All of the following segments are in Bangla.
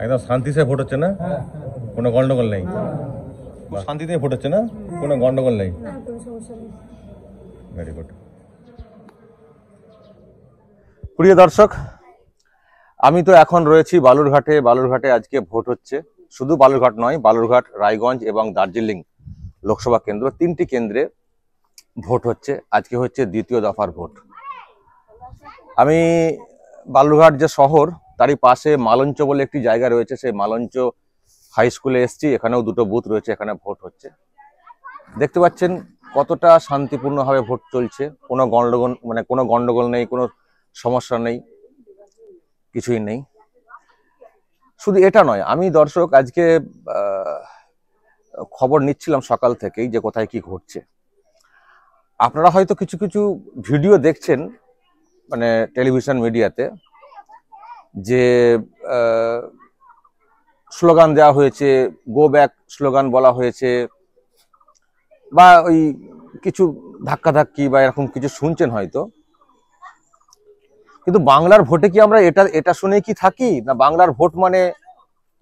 একদম শান্তি সে ভোট হচ্ছে না, কোনো গন্ডগোল নেই, শান্তিতে ভোট হচ্ছে না, কোনো গন্ডগোল নেই। Very good. প্রিয় দর্শক, আমি তো এখন রয়েছি বালুরঘাটে। বালুরঘাটে আজকে ভোট হচ্ছে। শুধু বালুরঘাট নয়, বালুরঘাট, রায়গঞ্জ এবং দার্জিলিং লোকসভা কেন্দ্র, 3টি কেন্দ্রে ভোট হচ্ছে। আজকে হচ্ছে দ্বিতীয় দফার ভোট। আমি বালুরঘাট যে শহর, তারই পাশে মালঞ্চ বলে একটি জায়গা রয়েছে, সেই মালঞ্চ হাই স্কুলে এসছি। এখানেও 2টো বুথ রয়েছে, এখানে ভোট হচ্ছে। দেখতে পাচ্ছেন কতটা শান্তিপূর্ণভাবে ভোট চলছে। কোনো গন্ডগোল নেই, কোনো সমস্যা নেই, কিছুই নেই। শুধু এটা নয়, আমি দর্শক আজকে খবর নিচ্ছিলাম সকাল থেকেই যে কোথায় কি ঘটছে। আপনারা হয়তো কিছু কিছু ভিডিও দেখছেন মানে টেলিভিশন মিডিয়াতে, যে স্লোগান দেওয়া হয়েছে, গো ব্যাক স্লোগান বলা হয়েছে, বা ওই কিছু ধাক্কাধাক্কি বা এরকম কিছু শুনছেন হয়তো। কিন্তু বাংলার ভোটে কি আমরা এটা শুনে কি থাকি? না, বাংলার ভোট মানে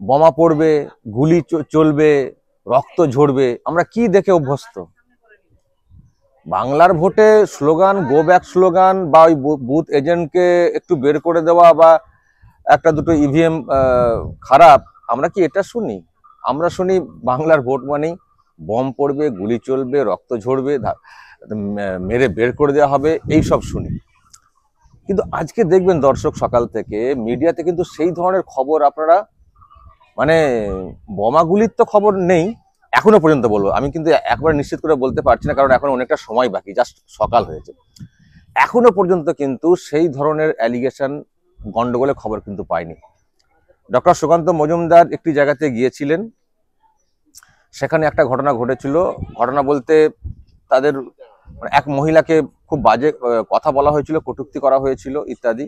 বোমা পড়বে, গুলি চলবে, রক্ত ঝরবে, আমরা কি দেখে অভ্যস্ত? বাংলার ভোটে স্লোগান, গো ব্যাক স্লোগান, বা ওই বুথ এজেন্টকে একটু বের করে দেওয়া, বা একটা দুটো ইভিএম খারাপ, আমরা কি এটা শুনি? আমরা শুনি বাংলার ভোট মানেই বম পড়বে, গুলি চলবে, রক্ত ঝরবে, মেরে বের করে দেওয়া হবে, এই সব শুনি। কিন্তু আজকে দেখবেন দর্শক, সকাল থেকে মিডিয়াতে কিন্তু সেই ধরনের খবর আপনারা, মানে বোমাগুলির তো খবর নেই এখনো পর্যন্ত বলবো আমি, কিন্তু একবার নিশ্চিত করে বলতে পারছি না, কারণ এখন অনেকটা সময় বাকি, জাস্ট সকাল হয়েছে। এখনো পর্যন্ত কিন্তু সেই ধরনের অ্যালিগেশন, গন্ডগোলের খবর কিন্তু পাইনি। ডক্টর সুকান্ত মজুমদার একটি জায়গাতে গিয়েছিলেন, সেখানে একটা ঘটনা ঘটেছিল। ঘটনা বলতে তাদের এক মহিলাকে খুব বাজে কথা বলা হয়েছিল, কটূক্তি করা হয়েছিল ইত্যাদি।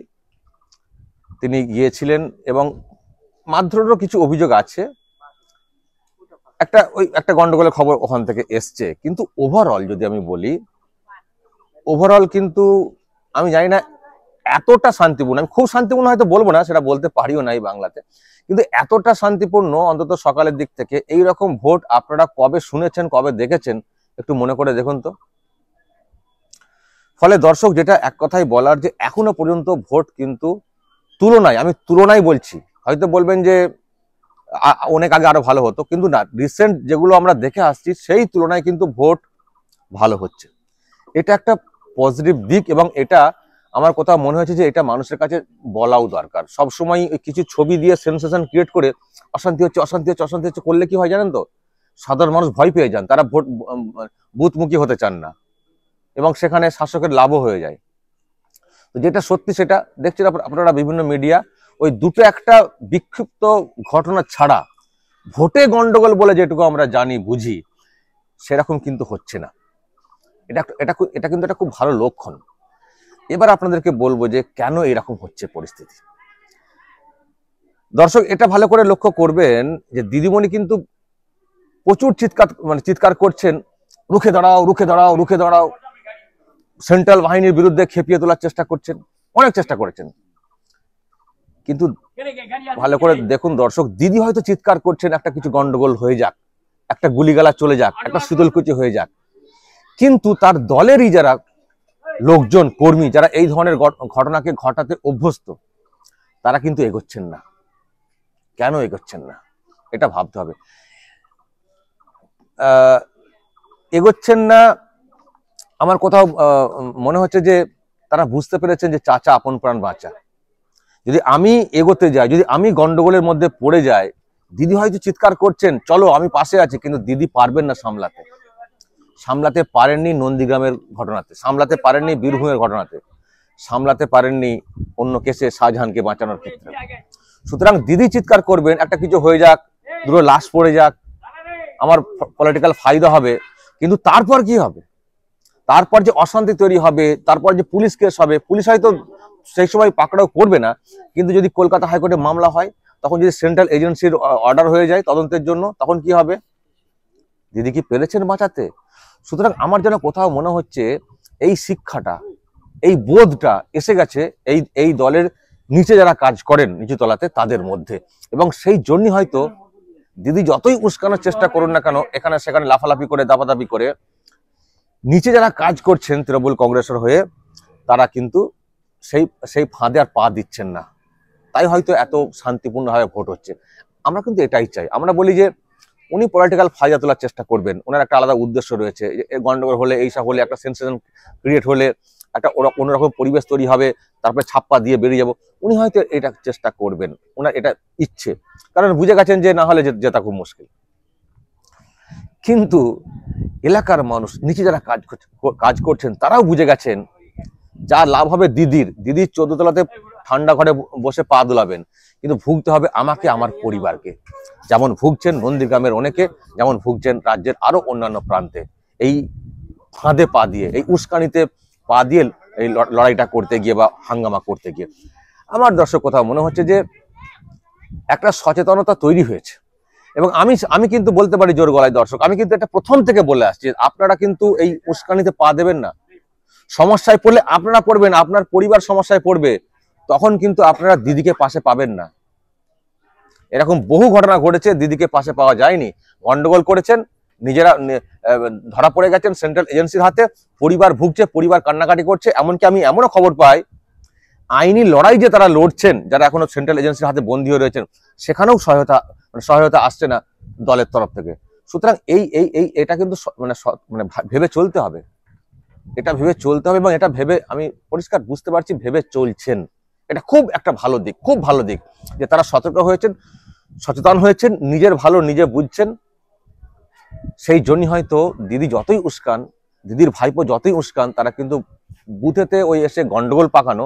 তিনি গিয়েছিলেন এবং মারধরেরও কিছু অভিযোগ আছে। একটা গন্ডগোলের খবর ওখান থেকে এসছে। কিন্তু ওভারঅল যদি আমি বলি, ওভারঅল কিন্তু আমি জানি না এতটা শান্তিপূর্ণ, আমি খুব শান্তিপূর্ণ হয়তো বলবো না, সেটা বলতে পারিও না এই বাংলাতে, কিন্তু এতটা শান্তিপূর্ণ অন্তত সকালের দিক থেকে এইরকম ভোট আপনারা কবে শুনেছেন, কবে দেখেছেন, একটু মনে করে দেখুন তো। ফলে দর্শক, যেটা এক কথাই বলার, যে এখনো পর্যন্ত ভোট কিন্তু আমি তুলনায় বলছি, হয়তো বলবেন যে অনেক আগে আরো ভালো হতো, কিন্তু না, রিসেন্ট যেগুলো আমরা দেখে আসছি সেই তুলনায় কিন্তু ভোট ভালো হচ্ছে। এটা একটা পজিটিভ দিক, এবং এটা আমার কোথাও মনে হয়েছে যে এটা মানুষের কাছে বলাও দরকার। সবসময় কিছু ছবি দিয়ে সেন্সেশন ক্রিয়েট করে অশান্তি হচ্ছে করলে কি হয় জানেন তো, সাধারণ মানুষ ভয় পেয়ে যান, তারা বুথমুখী হতে চান না, এবং সেখানে শাসকের লাভও হয়ে যায়। তো যেটা সত্যি সেটা দেখছেন আপনারা বিভিন্ন মিডিয়া, ওই দুটো একটা বিক্ষিপ্ত ঘটনা ছাড়া ভোটে গন্ডগোল বলে যেটুকু আমরা জানি বুঝি, সেরকম কিন্তু হচ্ছে না। এটা কিন্তু একটা খুব ভালো লক্ষণ। এবার আপনাদেরকে বলবো যে কেন এরকম হচ্ছে পরিস্থিতি। দর্শক, এটা ভালো করে লক্ষ্য করবেন যে দিদিমণি কিন্তু প্রচুর চিৎকার করছেন, রুখে দাঁড়াও, রুখে দাঁড়াও, রুখে দাঁড়াও। সেন্ট্রাল বাহিনীর বিরুদ্ধে খেপিয়ে তোলার চেষ্টা করছেন, অনেক চেষ্টা করেছেন। কিন্তু ভালো করে দেখুন দর্শক, দিদি হয়তো চিৎকার করছেন একটা কিছু গন্ডগোল হয়ে যাক, একটা গুলিগালা চলে যাক, একটা শীতলকুচি হয়ে যাক, কিন্তু তার দলেরই যারা লোকজন, কর্মী, যারা এই ধরনের ঘটনাকে ঘটাতে অভ্যস্ত, তারা কিন্তু এগোচ্ছেন না। কেন এগোচ্ছেন না এটা ভাবতে হবে। এগোচ্ছেন না, আমার কোথাও মনে হচ্ছে যে তারা বুঝতে পেরেছেন যে চাচা আপন প্রাণ বাঁচা। যদি আমি এগোতে যাই, যদি আমি গন্ডগোলের মধ্যে পড়ে যাই, দিদি হয়তো চিৎকার করছেন চলো আমি পাশে আছি, কিন্তু দিদি পারবেন না সামলাতে পারেননি নন্দীগ্রামের ঘটনাতে, সামলাতে পারেননি বীরভূমের ঘটনাতে, সামলাতে পারেননি অন্য কেসে শাহজাহানকে বাঁচানোর ক্ষেত্রে। সুতরাং দিদি চিৎকার করবেন একটা কিছু হয়ে যাক, দুটো লাশ পড়ে যাক, আমার পলিটিক্যাল ফায়দা হবে, কিন্তু তারপর কি হবে? তারপর যে অশান্তি তৈরি হবে, তারপর যে পুলিশ কেস হবে, পুলিশ হয়তো সেই সময় পাকড়াও করবে না, কিন্তু যদি কলকাতা হাইকোর্টে মামলা হয়, তখন যদি সেন্ট্রাল এজেন্সির অর্ডার হয়ে যায় তদন্তের জন্য, তখন কি হবে? দিদি কি পেরেছেন বাঁচাতে? সুতরাং আমার যেন কোথাও মনে হচ্ছে এই শিক্ষাটা, এই বোধটা এসে গেছে এই দলের নিচে যারা কাজ করেন নিচু তলাতে তাদের মধ্যে। এবং সেই জন্যই হয়তো দিদি যতই উস্কানোর চেষ্টা করুন না কেন, এখানে সেখানে লাফালাফি করে দাপাদাপি করে, নিচে যারা কাজ করছেন তৃণমূল কংগ্রেসের হয়ে তারা কিন্তু সেই ফাঁদে আর পা দিচ্ছেন না। তাই হয়তো এত শান্তিপূর্ণভাবে ভোট হচ্ছে। আমরা কিন্তু এটাই চাই। আমরা বলি যে উনি পলিটিক্যাল ফায়দা তোলার চেষ্টা করবেন, ওনার একটা আলাদা উদ্দেশ্য রয়েছে, গন্ডগোল হলে, এইসব হলে, একটা সেন্সেশন ক্রিয়েট হলে একটা অন্যরকম পরিবেশ তৈরি হবে, তারপরে ছাপ্পা দিয়ে বেরিয়ে যাব, উনি হয়তো এটা চেষ্টা করবেন, ওনার এটা ইচ্ছে, কারণ বুঝে গেছেন যে না হলে জেতা খুব মুশকিল। কিন্তু এলাকার মানুষ, নিচে যারা কাজ করছেন তারাও বুঝে গেছেন যা লাভ হবে দিদির 14 তলাতে ঠান্ডা ঘরে বসে পা দোলাবেন, কিন্তু ভুগতে হবে আমাকে, আমার পরিবারকে, যেমন ভুগছেন নন্দীগ্রামের অনেকে, যেমন ভুগছেন রাজ্যের আরো অন্যান্য প্রান্তে, এই ফাঁদে পা দিয়ে, এই উস্কানিতে পা দিয়ে এই লড়াইটা করতে গিয়ে বা হাঙ্গামা করতে গিয়ে। আমার দর্শক কোথাও মনে হচ্ছে যে একটা সচেতনতা তৈরি হয়েছে। এবং আমি কিন্তু বলতে পারি জোর গলায় দর্শক, আমি কিন্তু এটা প্রথম থেকে বলে আসছি, আপনারা কিন্তু এই উস্কানিতে পা দেবেন না। সমস্যায় পড়লে আপনারা পড়বেন, আপনার পরিবার সমস্যায় পড়বে, তখন কিন্তু আপনারা দিদিকে পাশে পাবেন না। এরকম বহু ঘটনা ঘটেছে, দিদিকে পাশে পাওয়া যায়নি, গন্ডগোল করেছেন, নিজেরা ধরা পড়ে গেছেন সেন্ট্রাল এজেন্সির হাতে, পরিবার ভুগছে, পরিবার কান্নাকাটি করছে। এমনকি আমি এমনও খবর পাই আইনি লড়াই যে তারা লড়ছেন, যারা এখনো সেন্ট্রাল এজেন্সির হাতে বন্দী হয়ে রয়েছেন, সেখানেও সহায়তা আসছে না দলের তরফ থেকে। সুতরাং এটা কিন্তু ভেবে চলতে হবে, এটা ভেবে চলতে হবে। এবং এটা ভেবে আমি পরিষ্কার বুঝতে পারছি ভেবে চলছেন। এটা খুব একটা ভালো দিক, খুব ভালো দিক যে তারা সতর্ক হয়েছেন, সচেতন হয়েছেন, নিজের ভালো নিজে বুঝছেন। সেই জন্যই হয়তো দিদি যতই উস্কান, দিদির ভাইপো যতই উস্কান, তারা কিন্তু বুথেতে ওই এসে গন্ডগোল পাকানো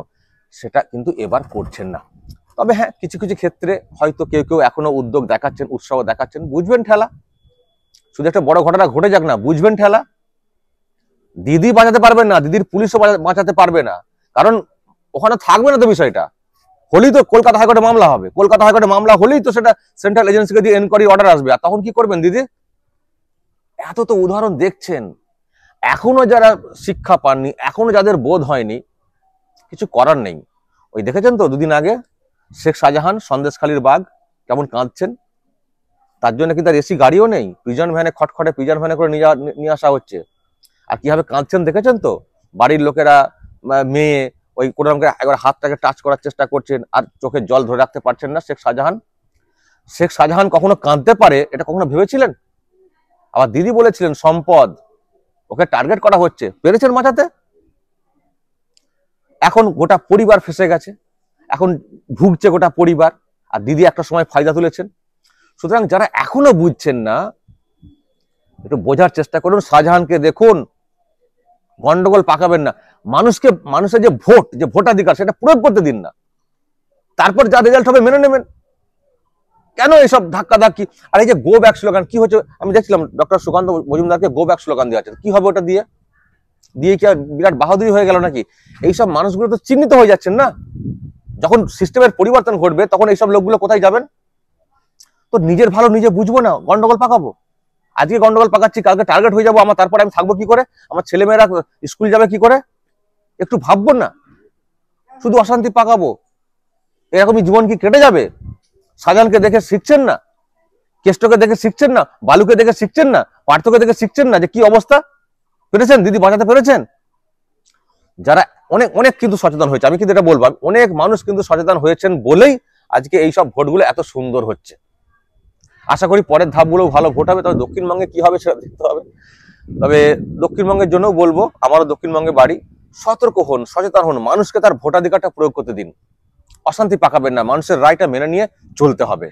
সেটা কিন্তু এবার করছেন না। তবে হ্যাঁ, কিছু কিছু ক্ষেত্রে হয়তো কেউ এখনো উদ্যোগ দেখাচ্ছেন, উৎসাহ দেখাচ্ছেন, বুঝবেন ঠেলা। শুধু একটা বড় ঘটনা ঘটে যাক না, বুঝবেন ঠেলা। দিদি বাঁচাতে পারবেন না, দিদির পুলিশও বাঁচাতে পারবে না, কারণ ওখানে থাকবে না তো বিষয়টা। হলেই তো কলকাতা হাইকোর্টে মামলা হবে, কলকাতা হাইকোর্টে মামলা হলেই তো সেটা সেন্ট্রাল এজেন্সিকে দিয়ে এনকোয়ারি অর্ডার আসবে, আর তখন কি করবেন দিদি? এত তো উদাহরণ দেখছেন, এখনো যারা শিক্ষা পাননি, এখনো যাদের বোধ হয়নি, কিছু করার নেই। ওই দেখেছেন তো দুদিন আগে শেখ শাহজাহান সন্দেশখালীর বাঘ কেমন কাঁদছেন, তার জন্য কিন্তু আর এসি গাড়িও নেই, প্রিজন ভ্যানে, খটখটে প্রিজন ভ্যানে করে নিয়ে আসা হচ্ছে। আর কিভাবে কাঁদছেন দেখেছেন তো, বাড়ির লোকেরা, মেয়ে ওই কোনো রকম একবার হাতটাকে টাচ করার চেষ্টা করছেন, আর চোখের জল ধরে রাখতে পারছেন না। শেখ শাহজাহান কখনো কাঁদতে পারে এটা কখনো ভেবেছিলেন? আবার দিদি বলেছিলেন সম্পদ, ওকে টার্গেট করা হচ্ছে, পেরেছেন বাঁচাতে? এখন গোটা পরিবার ফেসে গেছে, এখন ভুগছে গোটা পরিবার, আর দিদি একটা সময় ফায়দা তুলেছেন। সুতরাং যারা এখনো বুঝছেন না, একটু বোঝার চেষ্টা করুন। শাহজাহানকে দেখুন, গন্ডগোল পাকাবেন না, মানুষের যে ভোটাধিকার সেটা প্রয়োগ করতে দিন না, তারপর যা রেজাল্ট হবে মেনে নেবেন। কেন এইসব ধাক্কা ধাক্কি? আর এই যে গো ব্যাক স্লোগান কি হচ্ছে, আমি দেখছিলাম ডক্টর সুকান্ত মজুমদারকে গো ব্যাক স্লোগান দেওয়া আছে, কি হবে ওটা দিয়ে কি আর বিরাট বাহাদুরি হয়ে গেল নাকি? এইসব মানুষগুলো তো চিহ্নিত হয়ে যাচ্ছেন না, যখন সিস্টেমের পরিবর্তন ঘটবে তখন এইসব লোকগুলো কোথায় যাবেন? তো নিজের ভালো নিজে বুঝবো না, গন্ডগোল পাকাবো। আজকে গন্ডগোল পাকাচ্ছি, কালকে টার্গেট হয়ে যাবো আমার, তারপরে আমি থাকবো কি করে, আমার ছেলেমেয়েরা স্কুল যাবে কি করে? একটু ভাববো না? শুধু অশান্তি পাকাবো, এরকমই জীবন কি কেটে যাবে? শাহজাহানকে দেখে শিখছেন না, কেষ্টকে দেখে শিখছেন না, বালুকে দেখে শিখছেন না, পার্থকে দেখে শিখছেন না যে কি অবস্থা? পেরেছেন দিদি বাঁচাতে পেরেছেন? যারা অনেক কিন্তু সচেতন হয়েছে, আমি কিন্তু এটা বলবো, অনেক মানুষ কিন্তু সচেতন হয়েছেন বলেই আজকে এইসব ভোটগুলো এত সুন্দর হচ্ছে। আশা করি পরের ধাপগুলো ভালো ভোট হবে। তবে দক্ষিণবঙ্গে কি হবে সেটা দেখতে হবে। তবে দক্ষিণবঙ্গের জন্যও বলবো, আমারও দক্ষিণবঙ্গে বাড়ি, সতর্ক হন, সচেতন হন, মানুষকে তার ভোটাধিকারটা প্রয়োগ করতে দিন, অশান্তি পাকাবেন না, মানুষের রায়টা মেনে নিয়ে চলতে হবে।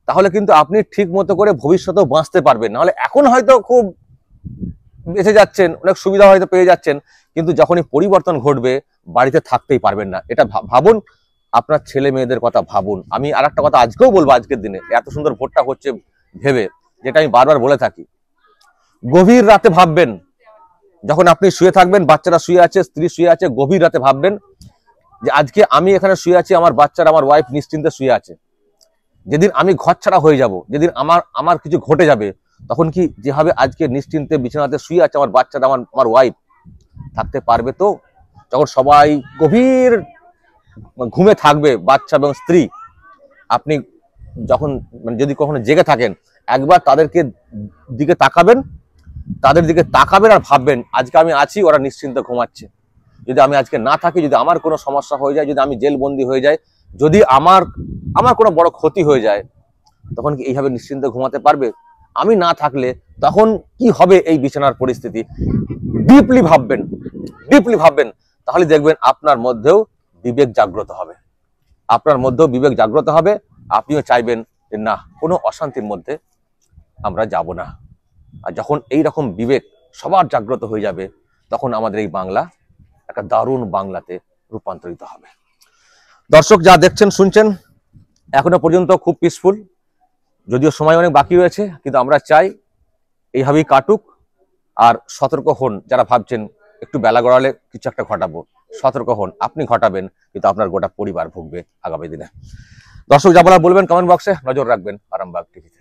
তাহলে কিন্তু আপনি ঠিক মতো করে ভবিষ্যতেও বাঁচতে পারবেন। নাহলে এখন হয়তো খুব বেঁচে যাচ্ছেন, অনেক সুবিধা হয়তো পেয়ে যাচ্ছেন, কিন্তু যখনই পরিবর্তন ঘটবে বাড়িতে থাকতেই পারবেন না। এটা ভাবুন, আপনার ছেলে মেয়েদের কথা ভাবুন। আমি আর একটা কথা আজকেও বলবো, আজকের দিনে এত সুন্দর ভোটটা হচ্ছে ভেবে, যেটা আমি বারবার বলে থাকি, গভীর রাতে ভাববেন, যখন আপনি শুয়ে থাকবেন, বাচ্চারা শুয়ে আছে, স্ত্রী শুয়ে আছে, গভীর রাতে ভাববেন যে আজকে আমি এখানে শুয়ে আছি, আমার বাচ্চারা, আমার ওয়াইফ নিশ্চিন্তে শুয়ে আছে। যেদিন আমি ঘর ছাড়া হয়ে যাব, যেদিন আমার কিছু ঘটে যাবে, তখন কি যেভাবে আজকে নিশ্চিন্তে বিছানাতে শুয়ে আছে আমার বাচ্চারা, আমার ওয়াইফ, থাকতে পারবে তো? যখন সবাই গভীর ঘুমে থাকবে বাচ্চা এবং স্ত্রী, আপনি যখন যদি কখনো জেগে থাকেন একবার তাদেরকে দিকে তাকাবেন, তাদের দিকে তাকাবেন আর ভাববেন আজকে আমি আছি, ওরা নিশ্চিন্তে ঘুমাচ্ছে। যদি আমি আজকে না থাকি, যদি আমার কোনো সমস্যা হয়ে যায়, যদি আমি জেলবন্দি হয়ে যাই, যদি আমার কোনো বড় ক্ষতি হয়ে যায়, তখন কি এইভাবে নিশ্চিন্তে ঘুমাতে পারবে? আমি না থাকলে তখন কি হবে এই বিছানার পরিস্থিতি? ডিপলি ভাববেন, ডিপলি ভাববেন, তাহলে দেখবেন আপনার মধ্যেও বিবেক জাগ্রত হবে, আপনার মধ্যেও বিবেক জাগ্রত হবে। আপনিও চাইবেন যে না, কোনো অশান্তির মধ্যে আমরা যাব না। আর যখন এই রকম বিবেক সবার জাগ্রত হয়ে যাবে, তখন আমাদের এই বাংলা একটা দারুণ বাংলাতে রূপান্তরিত হবে। দর্শক যা দেখছেন শুনছেন এখনো পর্যন্ত খুব পিসফুল, যদিও সময় অনেক বাকি রয়েছে, কিন্তু আমরা চাই এইভাবেই কাটুক। আর সতর্ক হন, যারা ভাবছেন একটু বেলা গড়ালে কিছু একটা ঘটাবো, সতর্ক হন, আপনি ঘটাবেন কিন্তু আপনার গোটা পরিবার ভুগবে আগামী দিনে। দর্শক যা বলার বলবেন কমেন্ট বক্সে, নজর রাখবেন আরামবাগ টিভিতে।